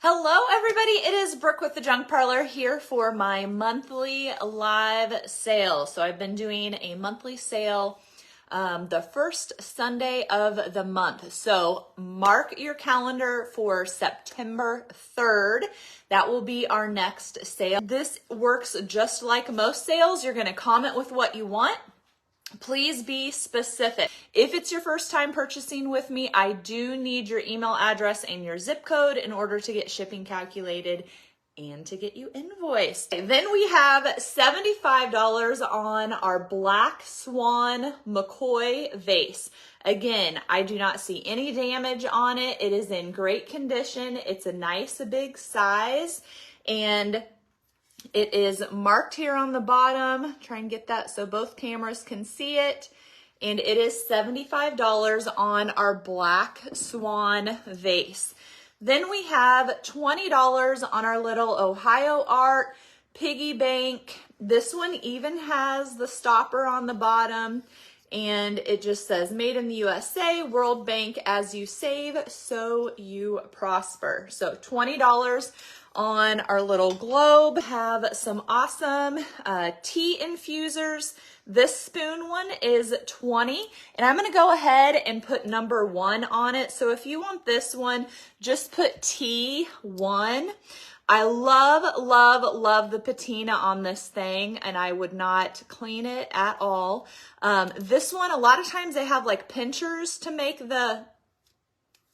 Hello everybody, it is Brooke with the Junk Parlor here for my monthly live sale. So I've been doing a monthly sale the first Sunday of the month. So mark your calendar for September 3rd. That will be our next sale. This works just like most sales. You're gonna comment with what you want. Please be specific. If it's your first time purchasing with me, I do need your email address and your zip code in order to get shipping calculated and to get you invoiced. Then we have $75 on our Black Swan McCoy vase. Again, I do not see any damage on it. It is in great condition. It's a nice big size, and it is marked here on the bottom. Try and get that so both cameras can see it. And it is $75 on our Black Swan vase. Then we have $20 on our little Ohio Art piggy bank. This one even has the stopper on the bottom, and it just says made in the USA, World Bank, as you save, so you prosper. So $20 on our little globe. Have some awesome tea infusers. This spoon one is $20, and I'm gonna go ahead and put number 1 on it. So if you want this one, just put T1. I love the patina on this thing, and I would not clean it at all. This one, a lot of times they have like pinchers to make the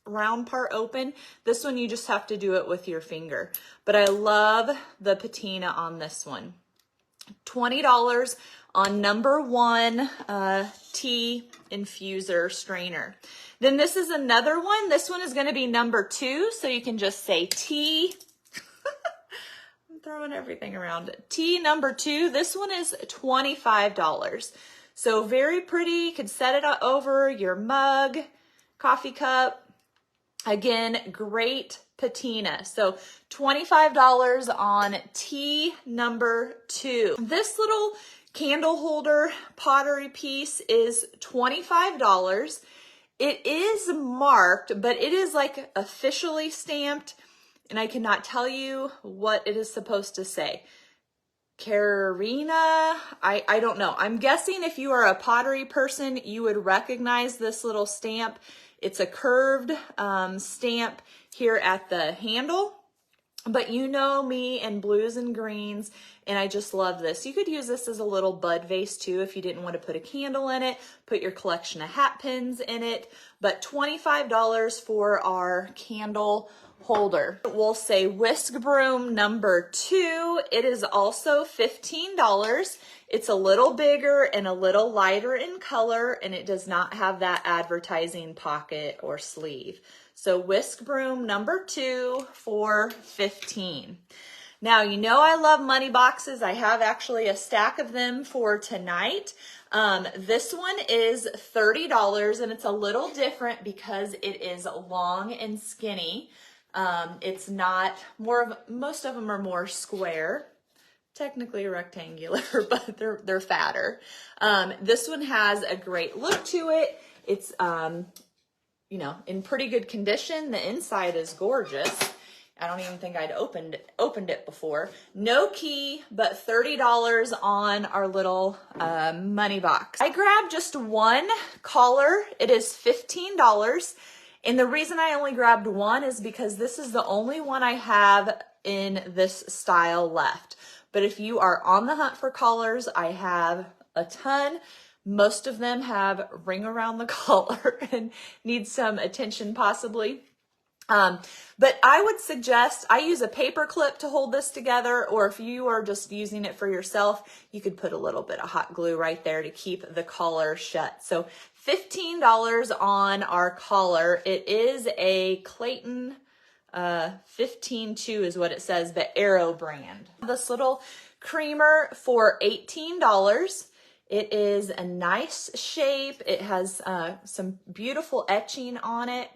round part open. This one, you just have to do it with your finger. But I love the patina on this one. $20 on number 1 tea infuser strainer. Then this is another one. This one is going to be number 2, so you can just say tea. I'm throwing everything around. Tea number 2. This one is $25. So very pretty. You could set it over your mug, coffee cup. Again, great patina. So $25 on tea number 2. This little candle holder pottery piece is $25. It is marked, but it is like officially stamped, and I cannot tell you what it is supposed to say. Carina, I don't know. I'm guessing if you are a pottery person, you would recognize this little stamp. It's a curved stamp here at the handle, but you know me and blues and greens, and I just love this. You could use this as a little bud vase too if you didn't want to put a candle in it, put your collection of hat pins in it, but $25 for our candle holder. We'll say whisk broom number 2. It is also $15. It's a little bigger and a little lighter in color, and it does not have that advertising pocket or sleeve. So whisk broom number 2 for $15. Now, you know I love money boxes. I have actually a stack of them for tonight. This one is $30, and it's a little different because it is long and skinny. It's not most of them are more square, technically rectangular, but they're fatter. This one has a great look to it. It's, in pretty good condition. The inside is gorgeous. I don't even think I'd opened it before. No key, but $30 on our little money box. I grabbed just one collar. It is $15. And the reason I only grabbed one is because this is the only one I have in this style left. But if you are on the hunt for collars, I have a ton. Most of them have ring around the collar and need some attention possibly. But I would suggest I use a paper clip to hold this together, or if you are just using it for yourself, you could put a little bit of hot glue right there to keep the collar shut. So $15 on our collar. It is a Clayton 15.2 is what it says, the Arrow brand. This little creamer for $18. It is a nice shape. It has some beautiful etching on it.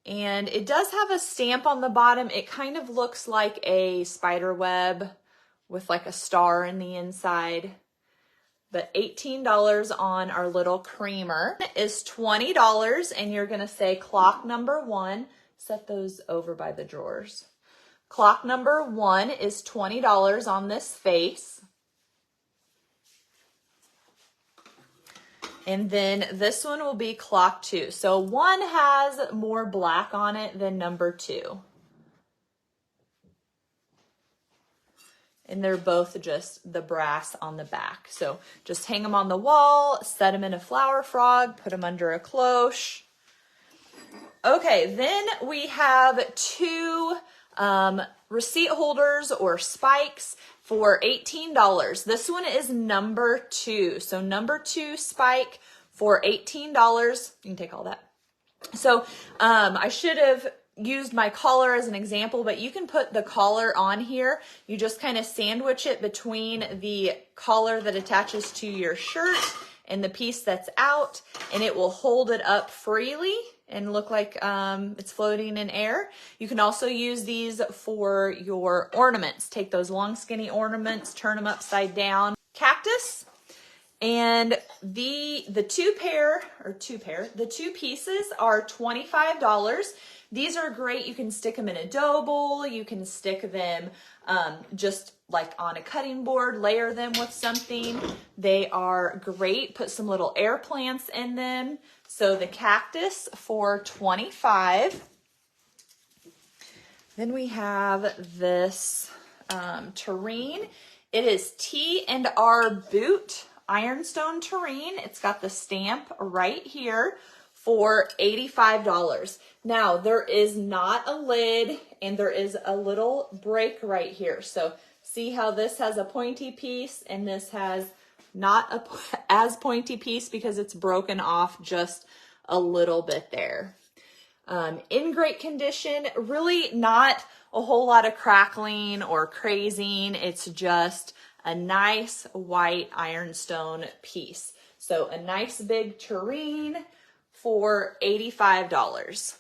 And it does have a stamp on the bottom. It kind of looks like a spider web with like a star in the inside. But $18 on our little creamer is $20, and you're gonna say clock number 1 set those over by the drawers. Clock number 1 is $20 on this face. And then this one will be clock 2. So 1 has more black on it than number 2. And they're both just the brass on the back. So just hang them on the wall, set them in a flower frog, put them under a cloche. Okay, then we have 2 receipt holders or spikes for $18. This one is number 2. So number 2 spike for $18. You can take all that. So I should have used my collar as an example, but you can put the collar on here. You just kind of sandwich it between the collar that attaches to your shirt and the piece that's out, and it will hold it up freely and look like it's floating in air. You can also use these for your ornaments. Take those long skinny ornaments, turn them upside down. Cactus. And the two pieces are $25. These are great. You can stick them in a dough bowl. You can stick them just like on a cutting board, layer them with something. They are great. Put some little air plants in them. So the cactus for $25. Then we have this terrine. It is T&R Boot Ironstone terrine. It's got the stamp right here for $85. Now, there is not a lid and there is a little break right here. So see how this has a pointy piece and this has not as pointy piece because it's broken off just a little bit there. In great condition, really not a whole lot of crackling or crazing. It's just a nice white ironstone piece. So a nice big terrine for $85.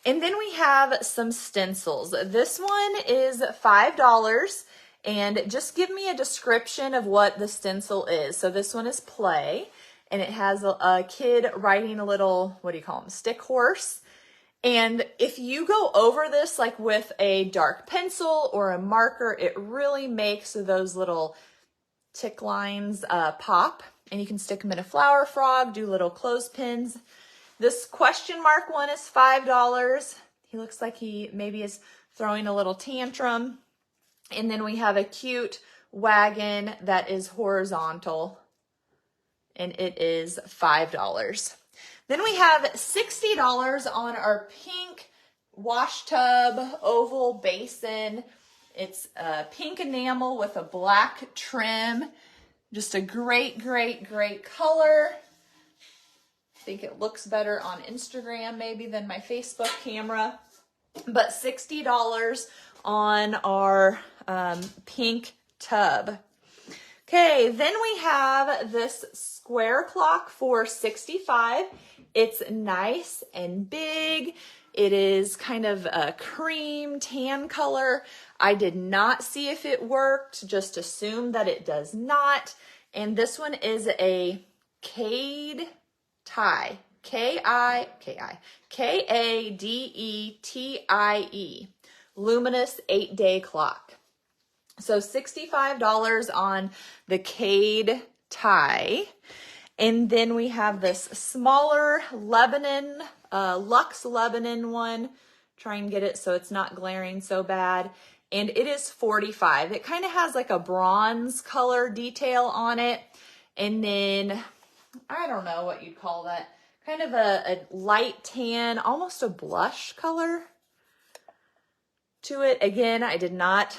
And then we have some stencils. This one is $5, and just give me a description of what the stencil is. So this one is Play, and it has a kid riding a little, what do you call them, stick horse. And if you go over this like with a dark pencil or a marker, it really makes those little tick lines pop. And you can stick them in a flower frog, do little clothespins. This question mark one is $5. He looks like he maybe is throwing a little tantrum. And then we have a cute wagon that is horizontal, and it is $5. Then we have $60 on our pink wash tub oval basin. It's pink enamel with a black trim. Just a great, great, great color. I think it looks better on Instagram maybe than my Facebook camera. But $60 on our pink tub. Okay, then we have this square clock for $65. It's nice and big. It is kind of a cream tan color. I did not see if it worked, just assume that it does not. And this one is a Kade tie, K-A-D-E-T-I-E, luminous 8-day clock. So $65 on the Kade tie. And then we have this smaller Lebanon, Luxe Lebanon one. Try and get it so it's not glaring so bad. And it is $45. It kind of has like a bronze color detail on it. And then, I don't know what you'd call that. Kind of a light tan, almost a blush color to it. Again, I did not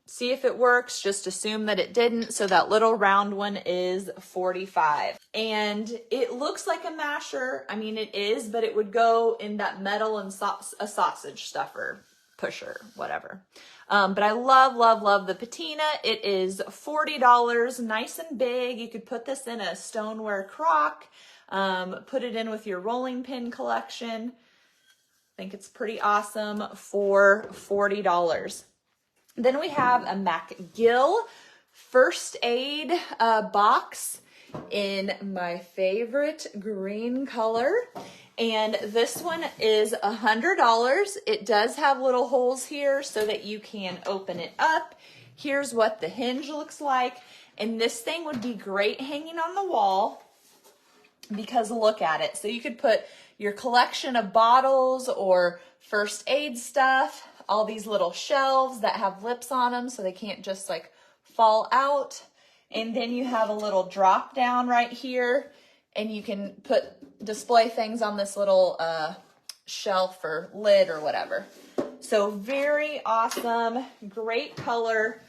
see if it works, just assume that it didn't. So that little round one is $45. And it looks like a masher. I mean, it is, but it would go in that metal and a sausage stuffer, pusher, whatever. But I love, love, love the patina. It is $40, nice and big. You could put this in a stoneware crock, put it in with your rolling pin collection. I think it's pretty awesome for $40. Then we have a MacGill first aid box in my favorite green color. And this one is $100. It does have little holes here so that you can open it up. Here's what the hinge looks like. And this thing would be great hanging on the wall because look at it. So you could put your collection of bottles or first aid stuff, all these little shelves that have lips on them so they can't just like fall out. And then you have a little drop down right here, and you can display things on this little shelf or lid or whatever. So very awesome, great color.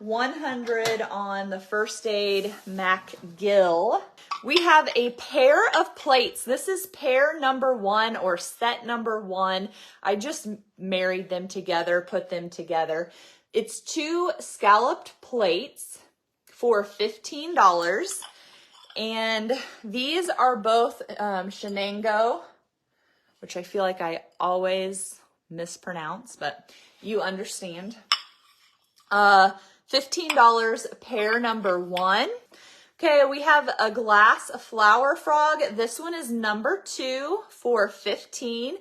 100 on the First Aid McGill. We have a pair of plates. This is pair number 1 or set number 1. I just married them together, put them together. It's 2 scalloped plates for $15. And these are both Shenango, which I feel like I always mispronounce, but you understand. $15 pair number 1. Okay, we have a glass flower frog. This one is number 2 for $15.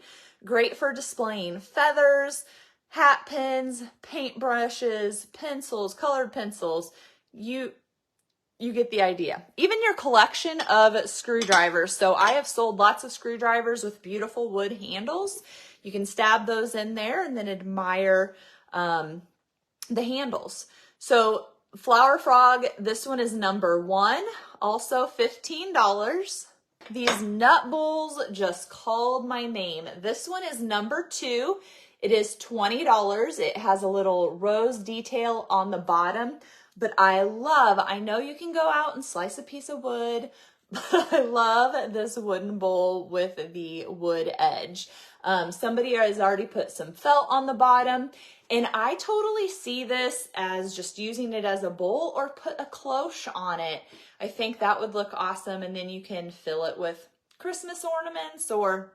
Great for displaying feathers, hat pins, paintbrushes, pencils, colored pencils. You get the idea. Even your collection of screwdrivers. So I have sold lots of screwdrivers with beautiful wood handles. You can stab those in there and then admire the handles. So Flower Frog, this one is number 1, also $15. These nut bowls just called my name. This one is number 2. It is $20. It has a little rose detail on the bottom, but I know you can go out and slice a piece of wood, but I love this wooden bowl with the wood edge. Somebody has already put some felt on the bottom, and I totally see this as just using it as a bowl or put a cloche on it. I think that would look awesome, and then you can fill it with Christmas ornaments or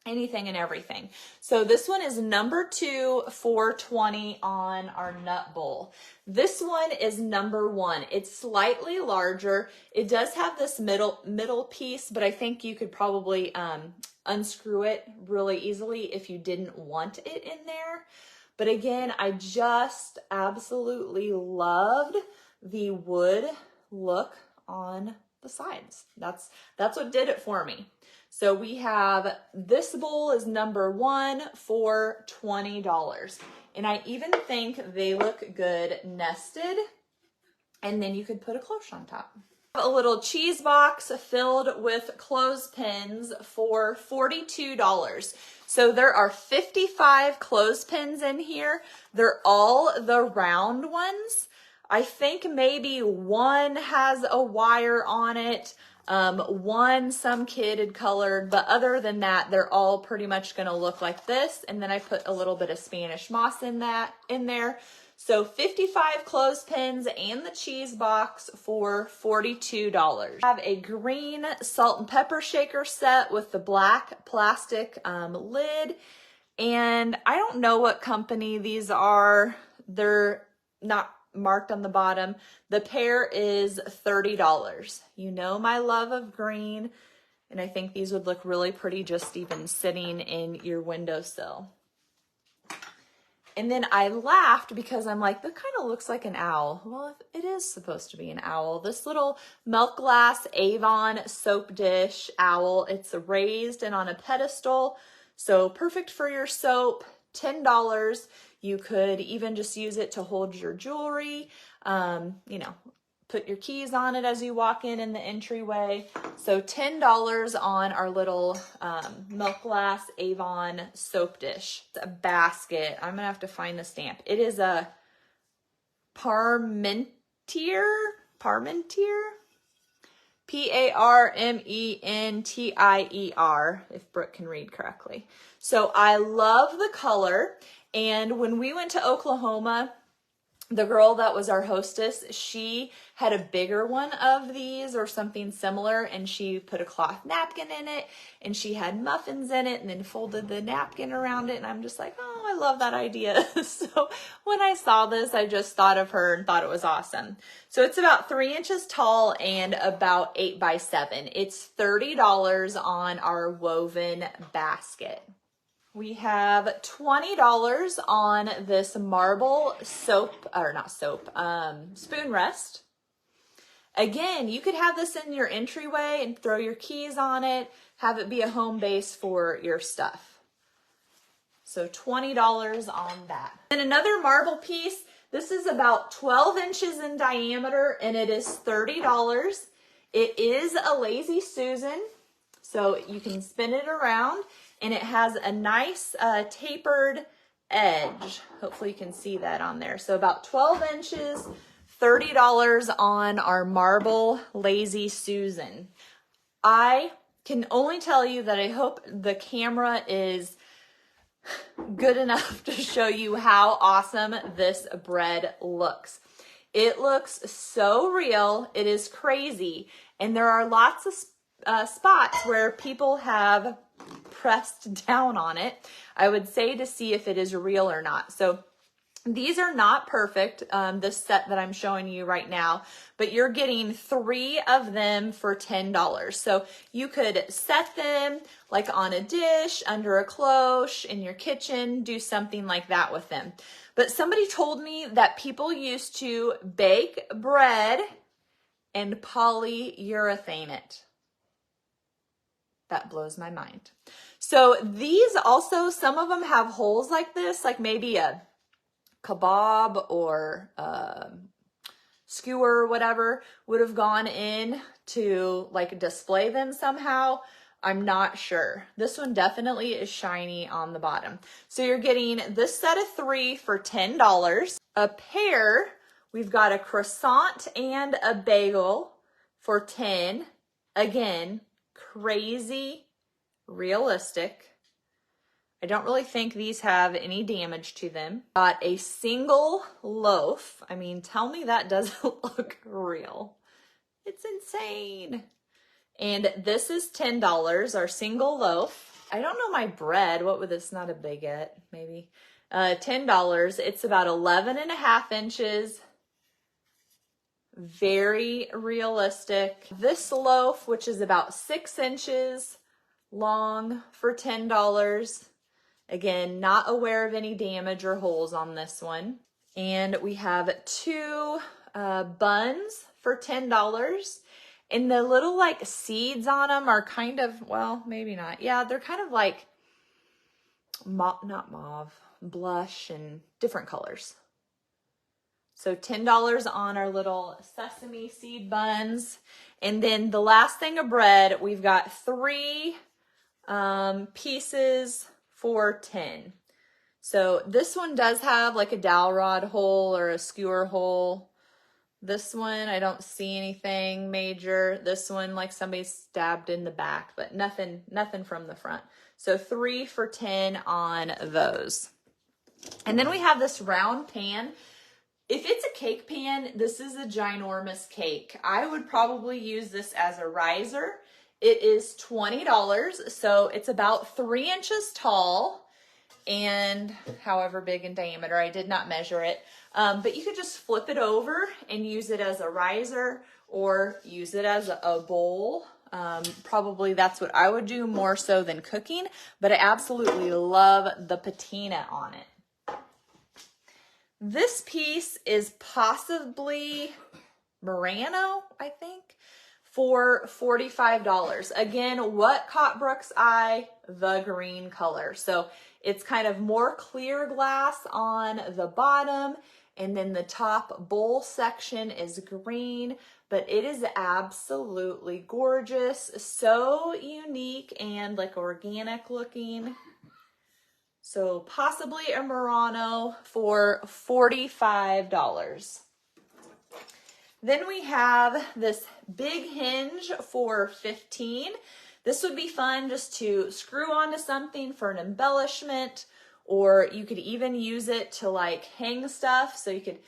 anything and everything. So this one is number 2 for $20 on our nut bowl. This one is number 1. It's slightly larger. It does have this middle piece, but I think you could probably unscrew it really easily if you didn't want it in there. But again, I just absolutely loved the wood look on the sides. That's what did it for me. So we have, this bowl is number 1 for $20. And I even think they look good nested. And then you could put a cloche on top. A little cheese box filled with clothespins for $42. So there are 55 clothespins in here. They're all the round ones. I think maybe one has a wire on it. One some kid had colored, but other than that, they're all pretty much going to look like this. And then I put a little bit of Spanish moss in there. So 55 clothespins and the cheese box for $42. I have a green salt and pepper shaker set with the black plastic lid. And I don't know what company these are. They're not marked on the bottom. The pair is $30. You know my love of green, and I think these would look really pretty just even sitting in your windowsill. And then I laughed because I'm like, that kind of looks like an owl. Well, it is supposed to be an owl. This little milk glass Avon soap dish owl. It's raised and on a pedestal, so perfect for your soap. $10. You could even just use it to hold your jewelry, put your keys on it as you walk in the entryway. So $10 on our little milk glass Avon soap dish. It's a basket. I'm gonna have to find the stamp. It is a Parmentier, Parmentier, if Brooke can read correctly. So I love the color. And when we went to Oklahoma, the girl that was our hostess, she had a bigger one of these or something similar, and she put a cloth napkin in it, and she had muffins in it, and then folded the napkin around it, and I'm just like, oh, I love that idea. So when I saw this, I just thought of her and thought it was awesome. So it's about 3 inches tall and about 8 by 7. It's $30 on our woven basket. We have $20 on this marble soap, or not soap, spoon rest. Again, you could have this in your entryway and throw your keys on it, have it be a home base for your stuff. So $20 on that. And another marble piece, this is about 12 inches in diameter and it is $30. It is a Lazy Susan, so you can spin it around. And it has a nice tapered edge. Hopefully you can see that on there. So about 12 inches, $30 on our marble Lazy Susan. I can only tell you that I hope the camera is good enough to show you how awesome this bread looks. It looks so real. It is crazy. And there are lots of spots where people have pressed down on it, I would say, to see if it is real or not. So these are not perfect, this set that I'm showing you right now, but you're getting 3 of them for $10. So you could set them like on a dish, under a cloche, in your kitchen, do something like that with them. But somebody told me that people used to bake bread and polyurethane it. That blows my mind. So these also, some of them have holes like this, like maybe a kebab or a skewer or whatever would have gone in to like display them somehow. I'm not sure. This one definitely is shiny on the bottom. So you're getting this set of 3 for $10. A pair, we've got a croissant and a bagel for $10. Again, crazy realistic. I don't really think these have any damage to them. Got a single loaf. I mean, tell me that doesn't look real. It's insane. And this is $10, our single loaf. I don't know my bread. What would this, not a baguette, maybe? $10. It's about 11.5 inches. Very realistic. This loaf, which is about 6 inches long, for $10. Again, not aware of any damage or holes on this one. And we have 2 buns for $10. And the little like seeds on them are kind of, well, maybe not. Yeah, they're kind of like, not mauve, blush and different colors. So $10 on our little sesame seed buns. And then the last thing of bread, we've got 3 pieces for $10. So this one does have like a dowel rod hole or a skewer hole. This one, I don't see anything major. This one, like somebody stabbed in the back, but nothing from the front. So 3 for $10 on those. And then we have this round pan. If it's a cake pan, this is a ginormous cake. I would probably use this as a riser. It is $20, so it's about 3 inches tall and however big in diameter. I did not measure it, but you could just flip it over and use it as a riser or use it as a bowl. Probably that's what I would do more so than cooking, but I absolutely love the patina on it. This piece is possibly Murano, I think, for $45. Again, what caught Brooke's eye? The green color. So it's kind of more clear glass on the bottom, and then the top bowl section is green, but it is absolutely gorgeous. So unique and like organic looking. So possibly a Murano for $45. Then we have this big hinge for $15. This would be fun just to screw onto something for an embellishment, or you could even use it to like hang stuff. So you could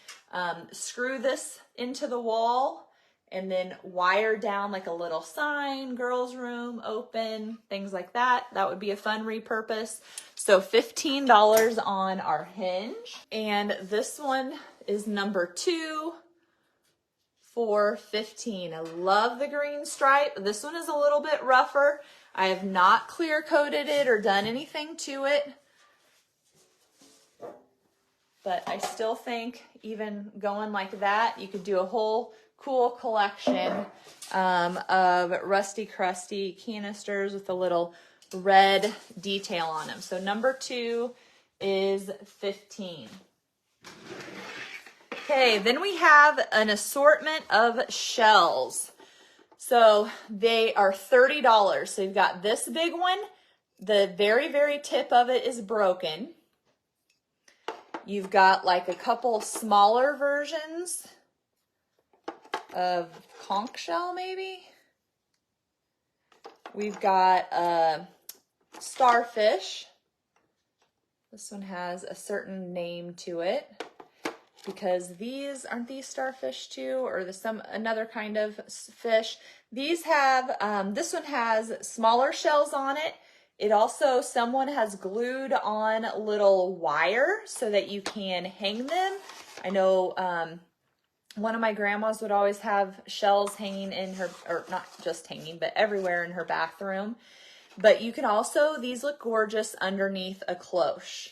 screw this into the wall and then wire down like a little sign, girls' room, open, things like that. That would be a fun repurpose. So $15 on our hinge. And this one is number 2 for $15. I love the green stripe. This one is a little bit rougher. I have not clear coated it or done anything to it, but I still think even going like that, you could do a whole cool collection of rusty crusty canisters with a little red detail on them. So number 2 is 15. Okay, then we have an assortment of shells. So they are $30. So you've got this big one. The very, very tip of it is broken. You've got like a couple smaller versions of conch shell, maybe. We've got a starfish. This one has a certain name to it because these, aren't these starfish too? Or another kind of fish. These have, this one has smaller shells on it. It also, someone has glued on little wire so that you can hang them. I know one of my grandmas would always have shells hanging in her, or not just hanging, but everywhere in her bathroom. But you can also, these look gorgeous underneath a cloche.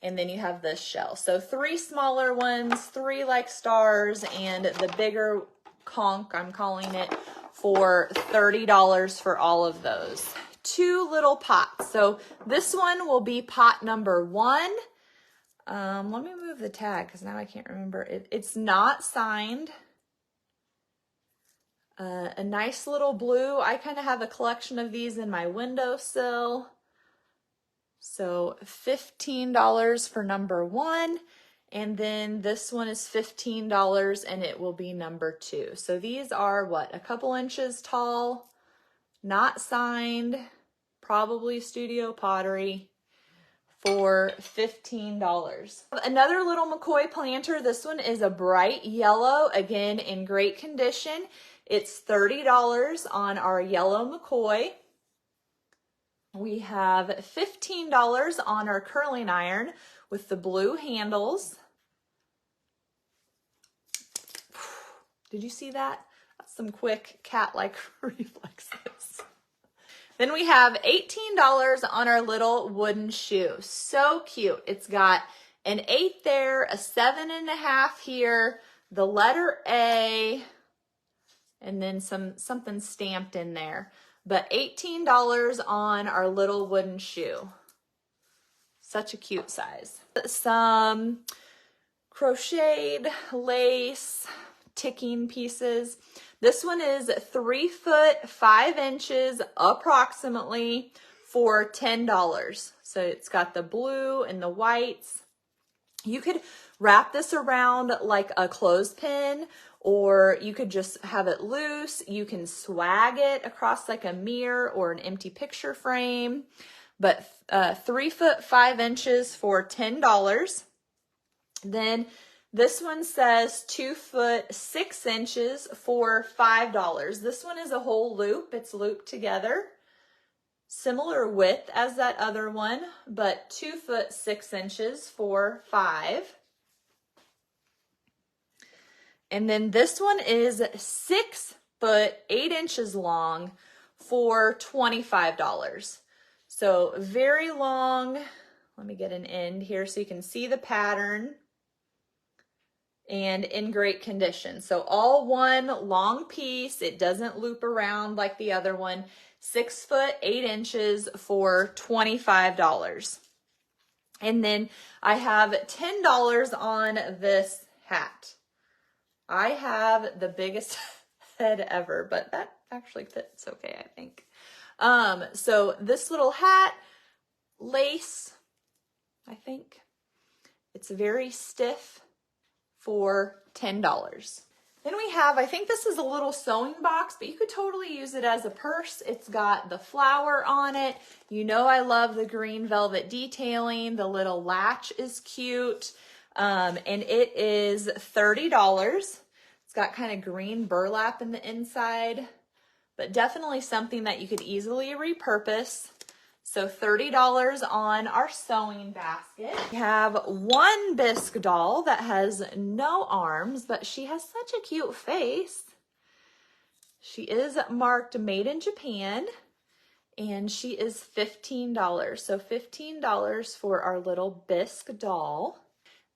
And then you have this shell. So 3 smaller ones, 3 like stars, and the bigger conch, I'm calling it, for $30 for all of those. 2 little pots. So this one will be pot number 1. Let me move the tag because now I can't remember. It's not signed. A nice little blue. I kind of have a collection of these in my windowsill. So $15 for number 1. And then this one is $15 and it will be number 2. So these are what, a couple inches tall, not signed, probably studio pottery, for $15. Another little McCoy planter. This one is a bright yellow, again in great condition. It's $30 on our yellow McCoy. We have $15 on our curling iron with the blue handles. Did you see that? That's some quick cat-like reflexes. Then we have $18 on our little wooden shoe. So cute. It's got an 8 there, a 7.5 here, the letter A, and then something stamped in there. But $18 on our little wooden shoe. Such a cute size. Some crocheted lace ticking pieces. This one is 3 foot 5 inches approximately for $10. So it's got the blue and the whites. You could wrap this around like a clothespin, or you could just have it loose. You can swag it across like a mirror or an empty picture frame. But 3 foot 5 inches for $10. Then this one says 2 foot 6 inches for $5. This one is a whole loop. It's looped together. Similar width as that other one, but 2 foot 6 inches for $5. And then this one is 6 foot 8 inches long for $25. So very long. Let me get an end here so you can see the pattern. And in great condition. So all one long piece. It doesn't loop around like the other one. 6 foot 8 inches for $25. And then I have $10 on this hat. I have the biggest head ever, but that actually fits okay, I think. So this little hat, lace, I think. It's very stiff for $10. Then we have, I think this is a little sewing box, but you could totally use it as a purse. It's got the flower on it. You know I love the green velvet detailing. The little latch is cute. And it is $30. It's got kind of green burlap in the inside, but definitely something that you could easily repurpose. So $30 on our sewing basket. We have one bisque doll that has no arms, but she has such a cute face. She is marked Made in Japan, and she is $15. So $15 for our little bisque doll.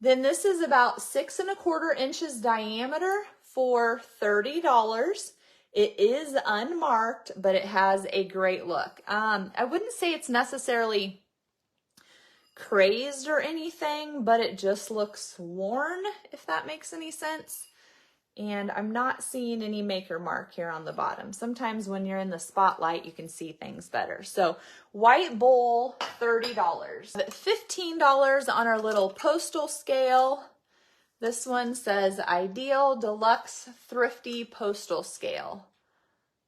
Then this is about 6¼ inches diameter for $30. It is unmarked, but it has a great look. I wouldn't say it's necessarily crazed or anything, but it just looks worn, if that makes any sense. And I'm not seeing any maker mark here on the bottom. Sometimes when you're in the spotlight, you can see things better. So white bowl, $30. $15 on our little postal scale. This one says Ideal Deluxe Thrifty Postal Scale.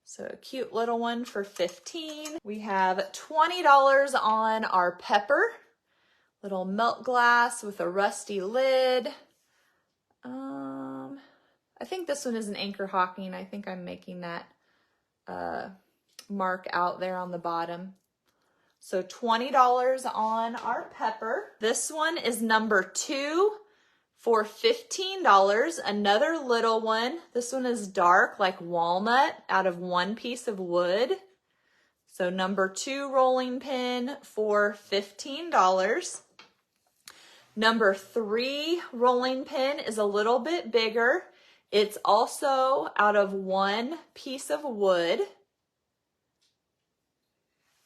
So a cute little one for $15. We have $20 on our pepper. Little milk glass with a rusty lid. I think this one is an Anchor Hawking. I think I'm making that mark out there on the bottom. So $20 on our pepper. This one is number 2 for $15. Another little one. This one is dark, like walnut, out of one piece of wood. So number 2 rolling pin for $15. Number 3 rolling pin is a little bit bigger. It's also out of one piece of wood.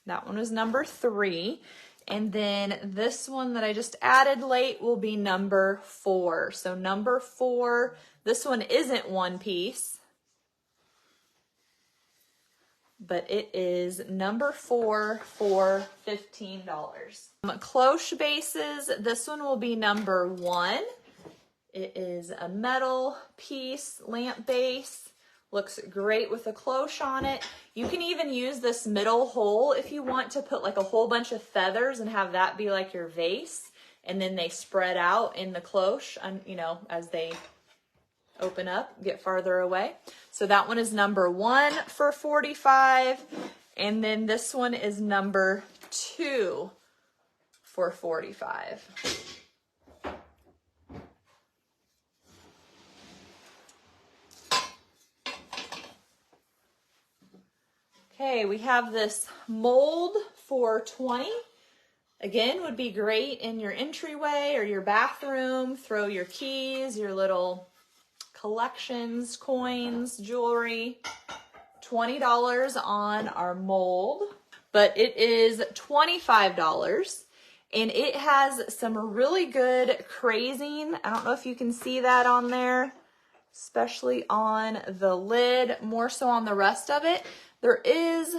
That one was number 3. And then this one that I just added late will be number 4. So number 4, this one isn't one piece, but it is number 4 for $15. Cloche bases, this one will be number 1. It is a metal piece, lamp base. Looks great with a cloche on it. You can even use this middle hole if you want to put like a whole bunch of feathers and have that be like your vase. And then they spread out in the cloche, you know, as they open up, get farther away. So that one is number 1 for $45. And then this one is number 2 for $45. Okay, we have this mold for $20. Again, would be great in your entryway or your bathroom. Throw your keys, your little collections, coins, jewelry. $20 on our mold, but it is $25. And it has some really good crazing. I don't know if you can see that on there, especially on the lid, more so on the rest of it. There is,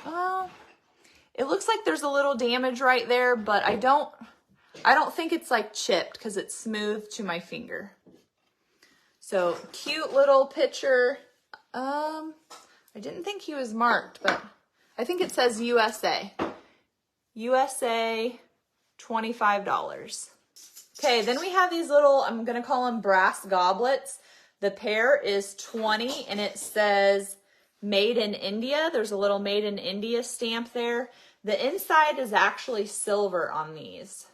well, it looks like there's a little damage right there, but I don't think it's like chipped because it's smooth to my finger. So cute little picture. I didn't think he was marked, but I think it says USA. USA, $25. Okay, then we have these little, I'm gonna call them brass goblets. The pair is $20 and it says Made in India. There's a little Made in India stamp there. The inside is actually silver on these,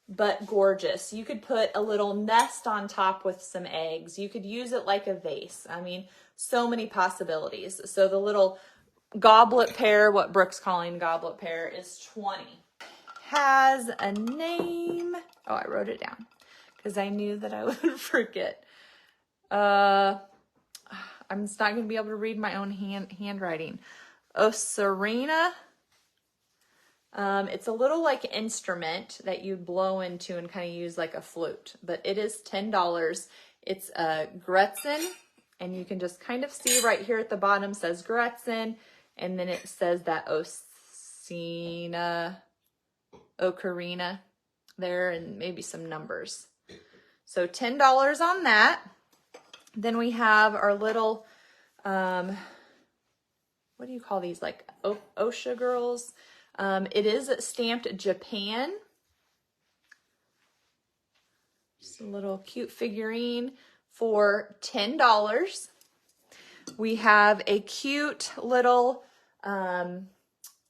but gorgeous. You could put a little nest on top with some eggs. You could use it like a vase. I mean, so many possibilities. So the little goblet pair, what Brooke's calling goblet pair, is $20. Has a name. Oh, I wrote it down because I knew that I would forget. I'm just not going to be able to read my own handwriting. Ocarina. It's a little like instrument that you blow into and kind of use like a flute, but it is $10. It's a Gretchen, and you can just kind of see right here at the bottom says Gretchen, and then it says that Ocarina there, and maybe some numbers. So $10 on that. Then we have our little, what do you call these? Like OSHA girls. It is stamped Japan. Just a little cute figurine for $10. We have a cute little,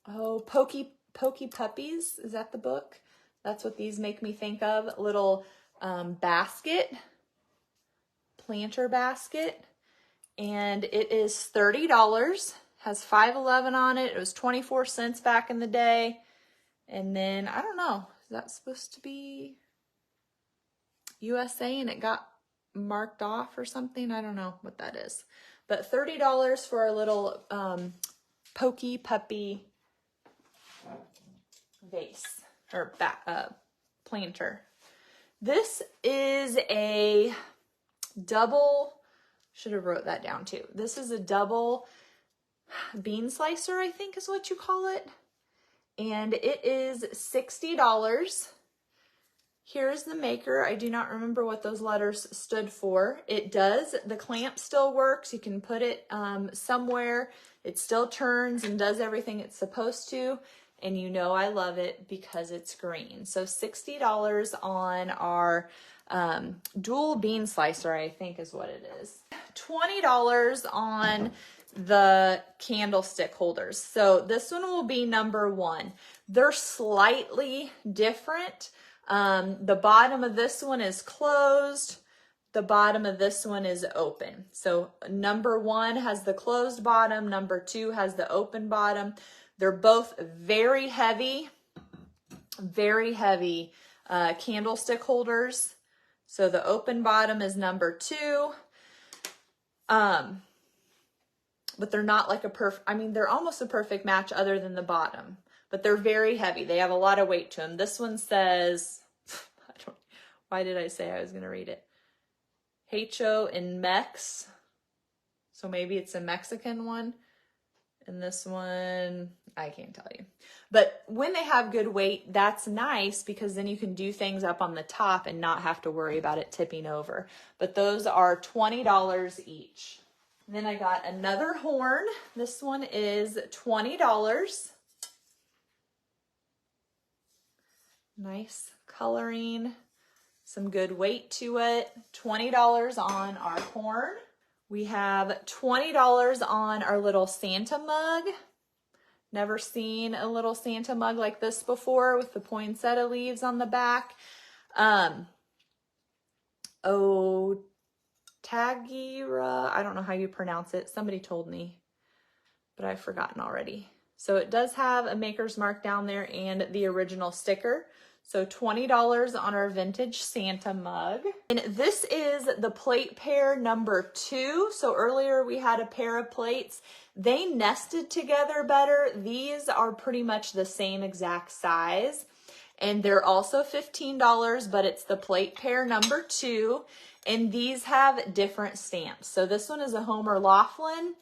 Pokey Puppies. Is that the book? That's what these make me think of. Little basket, planter basket. And it is $30. Has 511 on it. It was 24 cents back in the day. And then, I don't know, is that supposed to be USA and it got marked off or something? I don't know what that is. But $30 for a little Pokey Puppy vase or planter. This is a double, should have wrote that down too. This is a double bean slicer, I think is what you call it. And it is $60. Here's the maker. I do not remember what those letters stood for. It does, the clamp still works. You can put it somewhere. It still turns and does everything it's supposed to. And you know I love it because it's green. So $60 on our dual bean slicer, I think is what it is. $20 on the candlestick holders. So this one will be number 1. They're slightly different. The bottom of this one is closed. The bottom of this one is open. So number 1 has the closed bottom. Number 2 has the open bottom. They're both very heavy candlestick holders. So the open bottom is number 2. But they're not like they're almost a perfect match other than the bottom, but they're very heavy. They have a lot of weight to them. This one says, why did I say I was going to read it? H-O in Mex. So maybe it's a Mexican one. And this one, I can't tell you. But when they have good weight, that's nice because then you can do things up on the top and not have to worry about it tipping over. But those are $20 each. Then I got another horn. This one is $20. Nice coloring, some good weight to it. $20 on our horn. We have $20 on our little Santa mug. Never seen a little Santa mug like this before with the poinsettia leaves on the back. Tagira, I don't know how you pronounce it. Somebody told me, but I've forgotten already. So it does have a maker's mark down there and the original sticker. So $20 on our vintage Santa mug. And this is the plate pair number 2. So earlier we had a pair of plates. They nested together better. These are pretty much the same exact size. And they're also $15, but it's the plate pair number 2. And these have different stamps. So this one is a Homer Laughlin.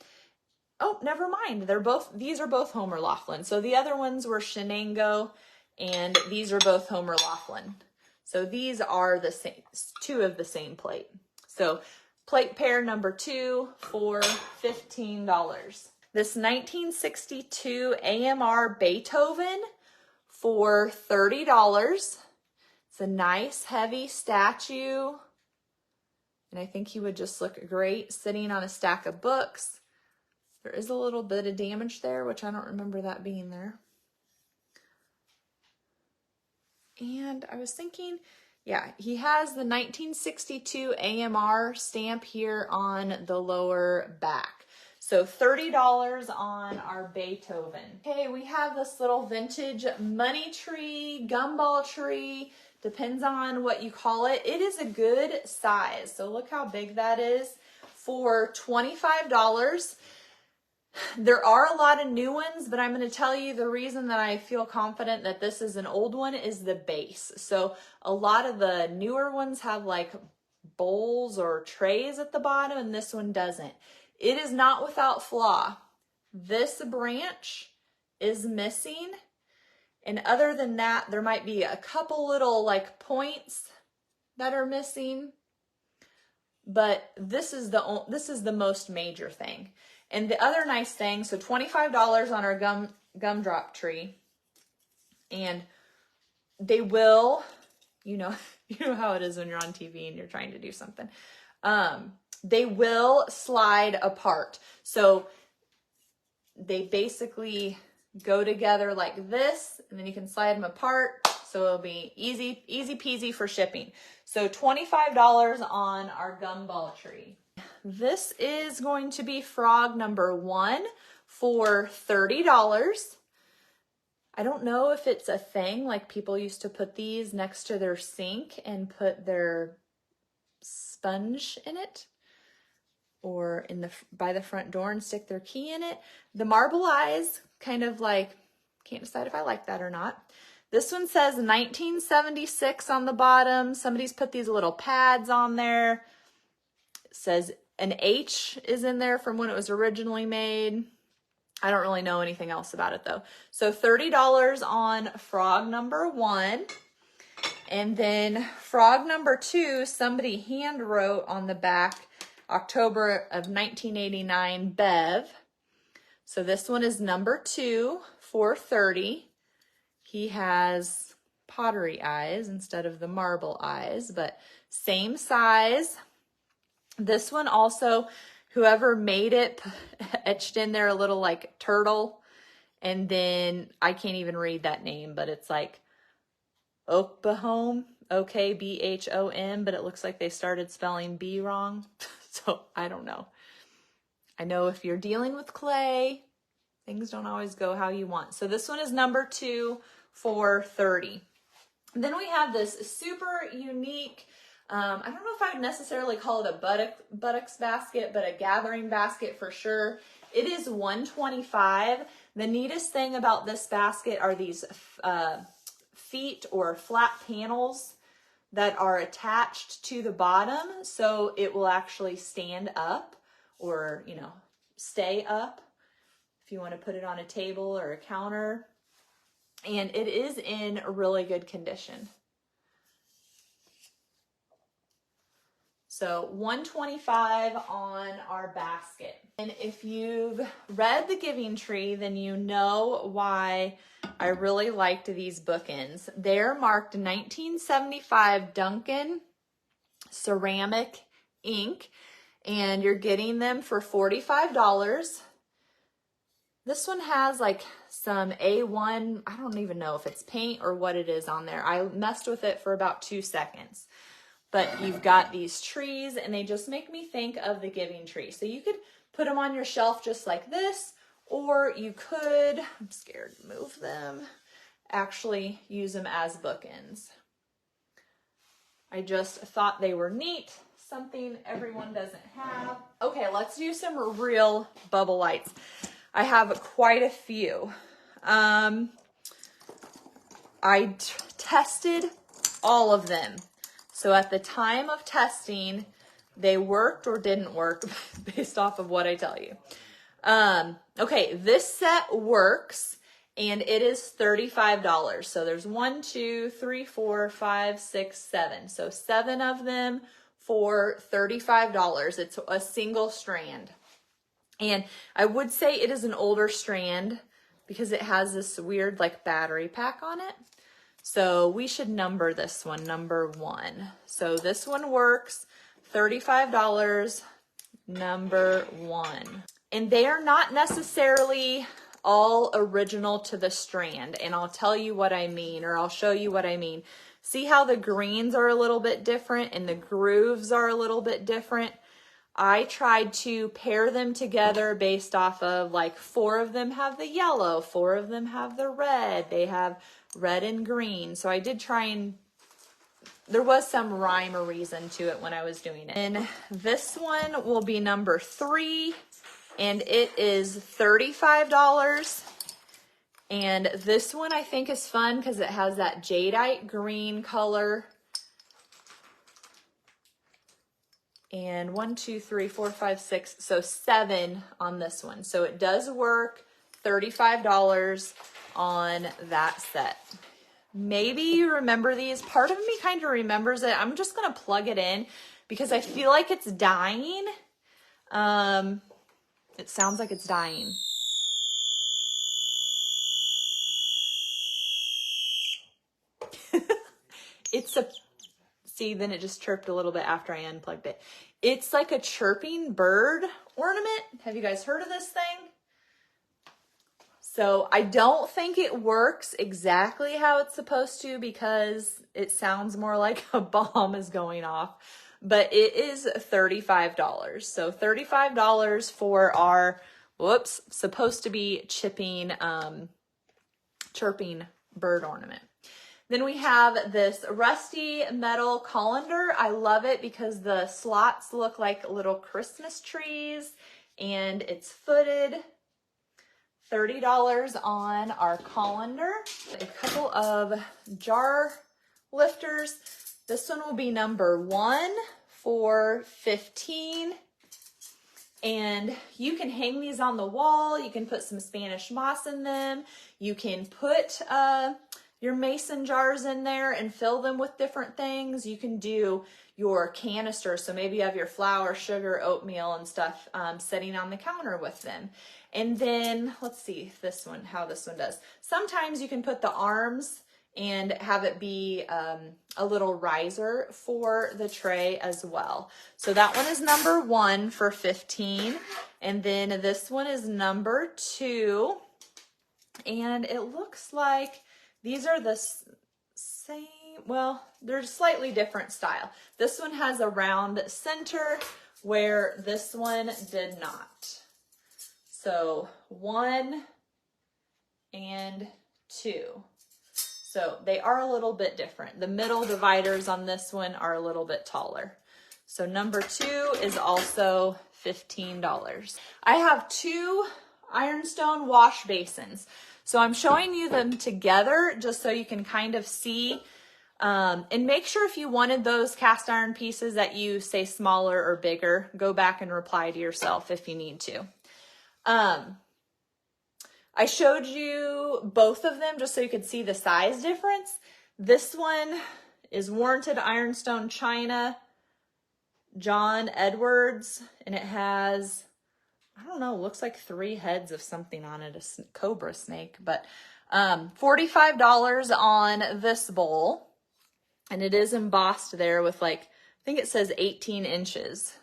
Oh, never mind. These are both Homer Laughlin. So the other ones were Shenango, and these are both Homer Laughlin. So these are the same, 2 of the same plate. So plate pair number 2 for $15. This 1962 AMR Beethoven for $30. It's a nice heavy statue. And I think he would just look great sitting on a stack of books. There is a little bit of damage there, which I don't remember that being there. And I was thinking, yeah, he has the 1962 AMR stamp here on the lower back. So $30 on our Beethoven. Okay, we have this little vintage money tree, gumball tree, depends on what you call it. It is a good size. So look how big that is for $25. There are a lot of new ones, but I'm going to tell you the reason that I feel confident that this is an old one is the base. So a lot of the newer ones have like bowls or trays at the bottom, and this one doesn't. It is not without flaw. This branch is missing. And other than that, there might be a couple little like points that are missing. but this is the most major thing. And the other nice thing, so $25 on our gumdrop tree, and they will, you know, you know how it is when you're on TV and you're trying to do something. They will slide apart. So they basically go together like this, and then you can slide them apart. So it'll be easy peasy for shipping. So $25 on our gumball tree. This is going to be frog number 1 for $30. I don't know if it's a thing, like people used to put these next to their sink and put their sponge in it, or by the front door and stick their key in it. The marble eyes, kind of like, can't decide if I like that or not. This one says 1976 on the bottom. Somebody's put these little pads on there. It says an H is in there from when it was originally made. I don't really know anything else about it though. So $30 on frog number 1. And then frog number 2, somebody hand wrote on the back, October of 1989, Bev. So this one is number 2 for $30. He has pottery eyes instead of the marble eyes, but same size. This one also, whoever made it etched in there a little like turtle. And then I can't even read that name, but it's like Okbahom, Okbhom, but it looks like they started spelling B wrong. So I don't know. I know if you're dealing with clay, things don't always go how you want. So this one is number 2 for $30. And then we have this super unique, I don't know if I would necessarily call it a buttocks basket, but a gathering basket for sure. It is $125. The neatest thing about this basket are these feet or flat panels that are attached to the bottom, so it will actually stand up or, you know, stay up if you want to put it on a table or a counter. And it is in really good condition. So $125 on our basket. And if you've read The Giving Tree, then you know why I really liked these bookends. They're marked 1975 Duncan ceramic ink, and you're getting them for $45. This one has like some A1, I don't even know if it's paint or what it is on there. I messed with it for about 2 seconds. But you've got these trees, and they just make me think of the Giving Tree. So you could put them on your shelf just like this, or you could, I'm scared to move them, actually use them as bookends. I just thought they were neat, something everyone doesn't have. Okay, let's do some real bubble lights. I have quite a few. I tested all of them. So at the time of testing, they worked or didn't work based off of what I tell you. Okay, this set works, and it is $35. So there's 1, 2, 3, 4, 5, 6, 7. So 7 of them for $35. It's a single strand. And I would say it is an older strand because it has this weird like battery pack on it. So we should number this one, number 1. So this one works, $35, number 1. And they are not necessarily all original to the strand. And I'll tell you what I mean, or I'll show you what I mean. See how the greens are a little bit different and the grooves are a little bit different? I tried to pair them together based off of like 4 of them have the yellow, 4 of them have the red, they have red and green. So I did try, and there was some rhyme or reason to it when I was doing it. And this one will be number 3, and it is $35. And this one I think is fun because it has that jadeite green color. And 1, 2, 3, 4, 5, 6, so 7 on this one. So it does work, $35 on that set. maybe you remember these. Part of me kind of remembers it. I'm just going to plug it in because I feel like it's dying. It sounds like it's dying. See, then it just chirped a little bit after I unplugged it. It's like a chirping bird ornament. Have you guys heard of this thing? So I don't think it works exactly how it's supposed to because it sounds more like a bomb is going off, but it is $35. So $35 for our, supposed to be chirping bird ornament. Then we have this rusty metal colander. I love it because the slots look like little Christmas trees and it's footed. $30 on our colander. A couple of jar lifters. This one will be number 1 for $15. And you can hang these on the wall. You can put some Spanish moss in them. You can put your mason jars in there and fill them with different things. You can do your canister. So maybe you have your flour, sugar, oatmeal and stuff sitting on the counter with them. And then let's see this one, how this one does. Sometimes you can put the arms and have it be a little riser for the tray as well. So that one is number 1 for $15. And then this one is number 2. And it looks like these are the same, well, they're slightly different style. This one has a round center where this one did not. So 1 and 2. So they are a little bit different. The middle dividers on this one are a little bit taller. So number 2 is also $15. I have 2 ironstone wash basins. So I'm showing you them together just so you can kind of see. And make sure if you wanted those cast iron pieces that you say smaller or bigger, go back and reply to yourself if you need to. I showed you both of them just so you could see the size difference. This one is warranted ironstone china, John Edwards, and it has, I don't know, looks like 3 heads of something on it, a cobra snake, but $45 on this bowl. And it is embossed there with like, I think it says 18 inches.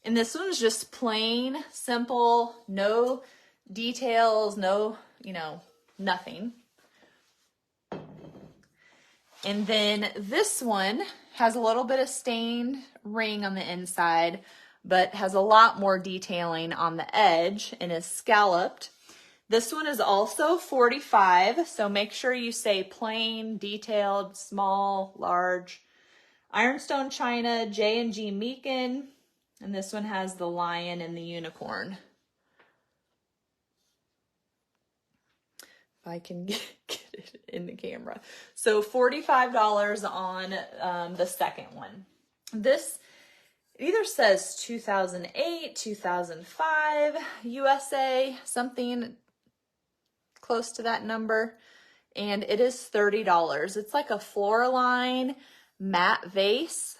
And this one's just plain, simple, no details, no, nothing. And then this one has a little bit of stained ring on the inside, but has a lot more detailing on the edge and is scalloped. This one is also $45, so make sure you say plain, detailed, small, large. Ironstone china, J&G Meakin, and this one has the lion and the unicorn. If I can get it in the camera. So $45 on the second one. This it either says 2008, 2005, USA, something close to that number, and it is $30. It's like a Floraline matte vase.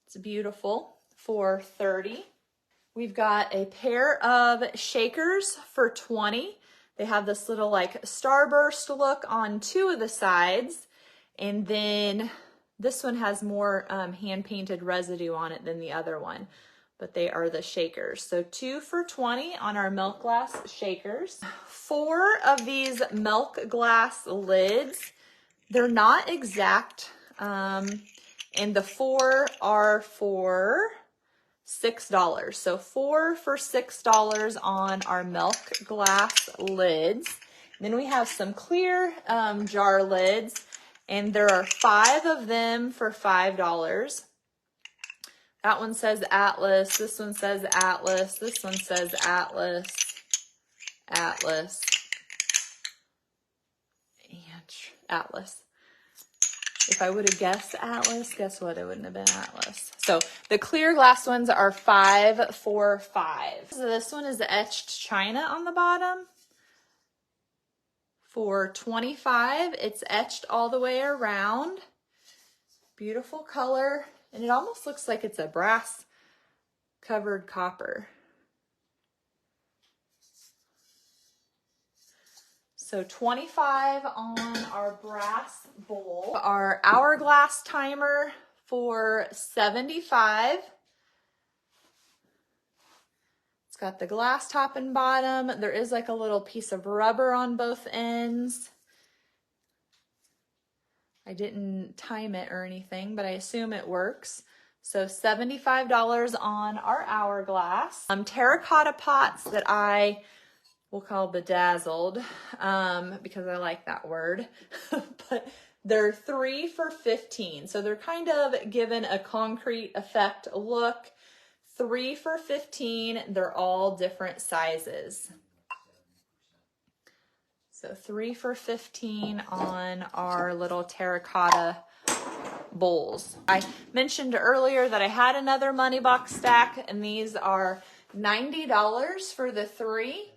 It's beautiful for $30. We've got a pair of shakers for $20. They have this little like starburst look on 2 of the sides, and then this one has more hand-painted residue on it than the other one, but they are the shakers. So 2 for $20 on our milk glass shakers. 4 of these milk glass lids. They're not exact, and the 4 are for $6. So 4 for $6 on our milk glass lids. Then we have some clear jar lids, and there are 5 of them for $5. That one says Atlas, this one says Atlas, this one says Atlas, Atlas, and Atlas. If I would have guessed Atlas, guess what? It wouldn't have been Atlas. So the clear glass ones are 5 for $5. So this one is etched china on the bottom. for $25. It's etched all the way around. Beautiful color. And it almost looks like it's a brass covered copper. So $25 on our brass bowl. Our hourglass timer for $75. It's got the glass top and bottom. There is like a little piece of rubber on both ends. I didn't time it or anything, but I assume it works. So $75 on our hourglass. Terracotta pots that I will call bedazzled because I like that word. But they're 3 for $15. So they're kind of given a concrete effect look. 3 for $15. They're all different sizes. So 3 for $15 on our little terracotta bowls. I mentioned earlier that I had another money box stack, and these are $90 for the 3.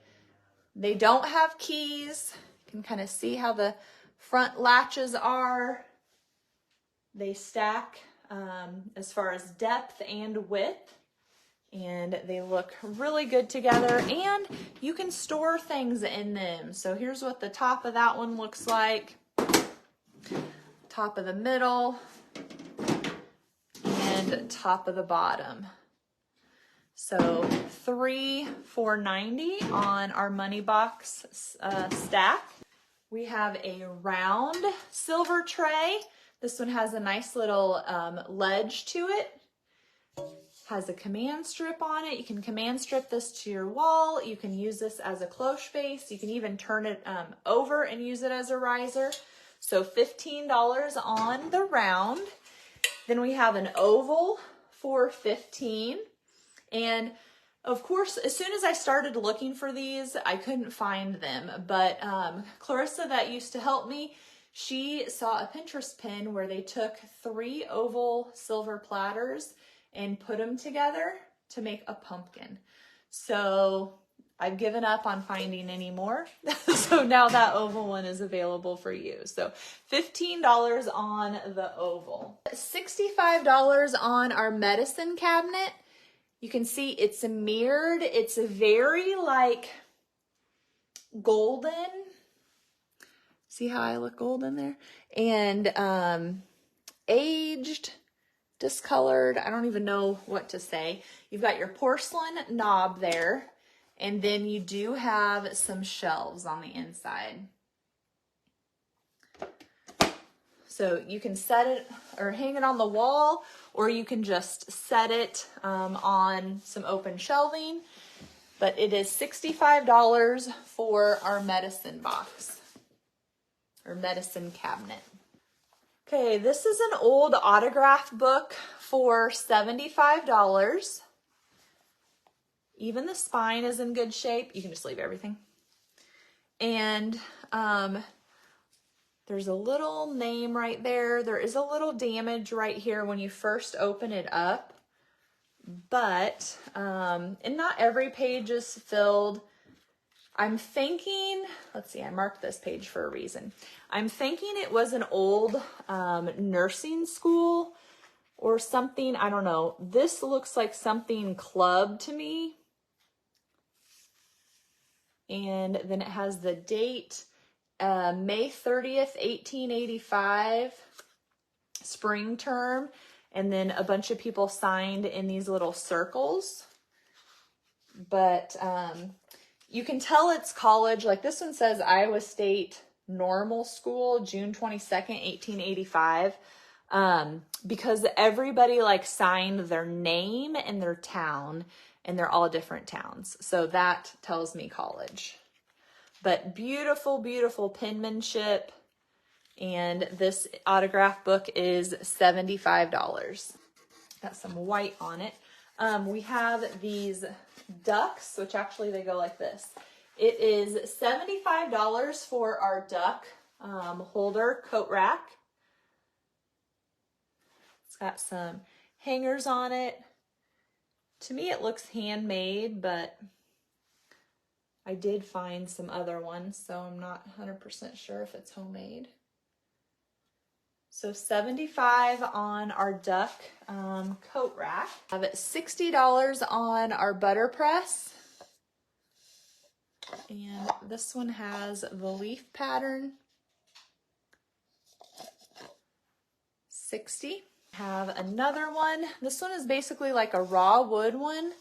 They don't have keys. You can kind of see how the front latches are. They stack as far as depth and width. And they look really good together, and you can store things in them. So here's what the top of that one looks like, top of the middle, and top of the bottom. So 3 for $90 on our money box stack. We have a round silver tray. This one has a nice little ledge to it. Has a command strip on it. You can command strip this to your wall. You can use this as a cloche base. You can even turn it over and use it as a riser. So $15 on the round. Then we have an oval for $15. And of course, as soon as I started looking for these, I couldn't find them. But Clarissa, that used to help me, she saw a Pinterest pin where they took 3 oval silver platters and put them together to make a pumpkin. So I've given up on finding any more. So now that oval one is available for you. So $15 on the oval. $65 on our medicine cabinet. You can see it's mirrored. It's very like golden. See how I look golden there? And aged, discolored, I don't even know what to say. You've got your porcelain knob there, and then you do have some shelves on the inside. So you can set it or hang it on the wall, or you can just set it on some open shelving. But it is $65 for our medicine box or medicine cabinet. Okay, this is an old autograph book for $75. Even the spine is in good shape. You can just leave everything. And there's a little name right there. There is a little damage right here when you first open it up. But, and not every page is filled. I'm thinking, let's see, I marked this page for a reason. I'm thinking it was an old nursing school or something. I don't know. This looks like something club to me. And then it has the date, May 30th, 1885, spring term. And then a bunch of people signed in these little circles. But you can tell it's college. Like this one says Iowa State Normal School, June 22nd, 1885. Because everybody like signed their name and their town, and they're all different towns. So that tells me college. But beautiful, beautiful penmanship. And this autograph book is $75. Got some white on it. We have these ducks, which actually they go like this. It is $75 for our duck holder coat rack. It's got some hangers on it. To me, it looks handmade, but I did find some other ones, so I'm not 100% sure if it's homemade. So $75 on our duck coat rack. I have $60 on our butter press. And this one has the leaf pattern. 60. Have another one. This one is basically like a raw wood one.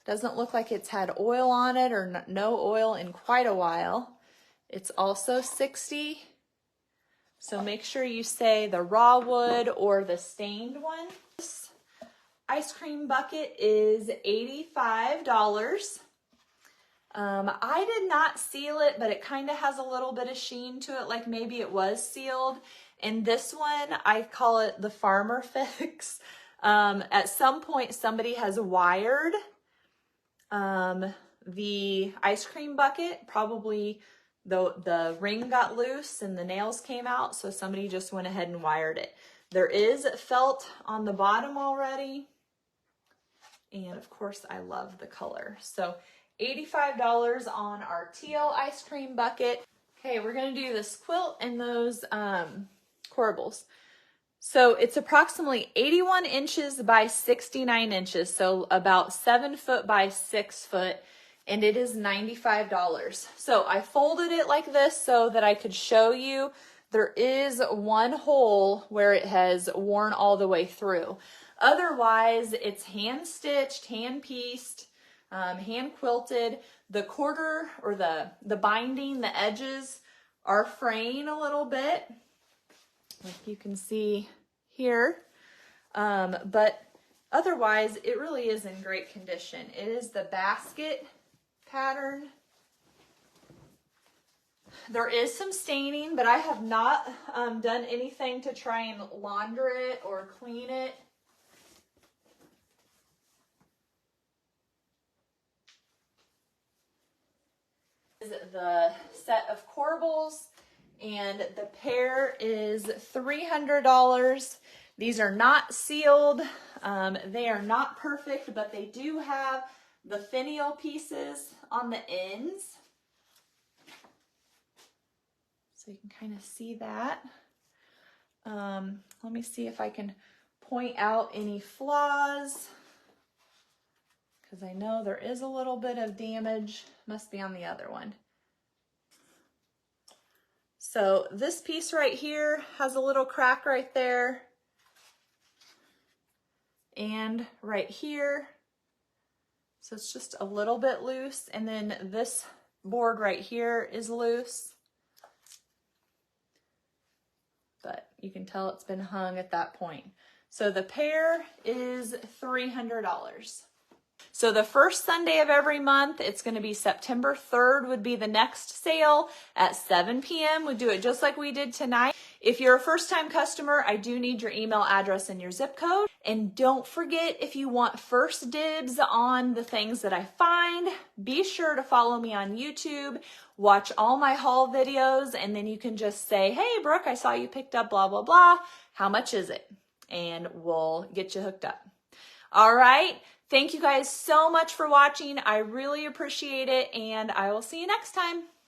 Doesn't look like it's had oil on it or no oil in quite a while. It's also 60. So make sure you say the raw wood or the stained one. This ice cream bucket is $85. I did not seal it, but it kind of has a little bit of sheen to it, like maybe it was sealed. And this one, I call it the farmer fix. At some point, somebody has wired the ice cream bucket. Probably the ring got loose and the nails came out, so somebody just went ahead and wired it. There is felt on the bottom already. And of course, I love the color. So $85 on our teal ice cream bucket. Okay, we're gonna do this quilt and those corbels. So it's approximately 81 inches by 69 inches, so about 7 foot by 6 foot, and it is $95. So I folded it like this so that I could show you. There is one hole where it has worn all the way through. Otherwise, it's hand stitched, hand pieced, hand quilted. The quarter or the binding, the edges are fraying a little bit, like you can see here. But otherwise, it really is in great condition. It is the basket pattern. There is some staining, but I have not done anything to try and launder it or clean it. The set of corbels, and the pair is $300. These are not sealed. They are not perfect, but they do have the finial pieces on the ends. So you can kind of see that. Let me see if I can point out any flaws, because I know there is a little bit of damage. Must be on the other one. So this piece right here has a little crack right there. And right here. So it's just a little bit loose. And then this board right here is loose. But you can tell it's been hung at that point. So the pair is $300. So the first Sunday of every month, it's going to be September 3rd would be the next sale at 7 p.m. We'd do it just like we did tonight. If you're a first-time customer, I do need your email address and your zip code. And don't forget, if you want first dibs on the things that I find, be sure to follow me on YouTube, watch all my haul videos, and then you can just say, hey, Brooke, I saw you picked up blah, blah, blah. How much is it? And we'll get you hooked up. All right. Thank you guys so much for watching. I really appreciate it, and I will see you next time.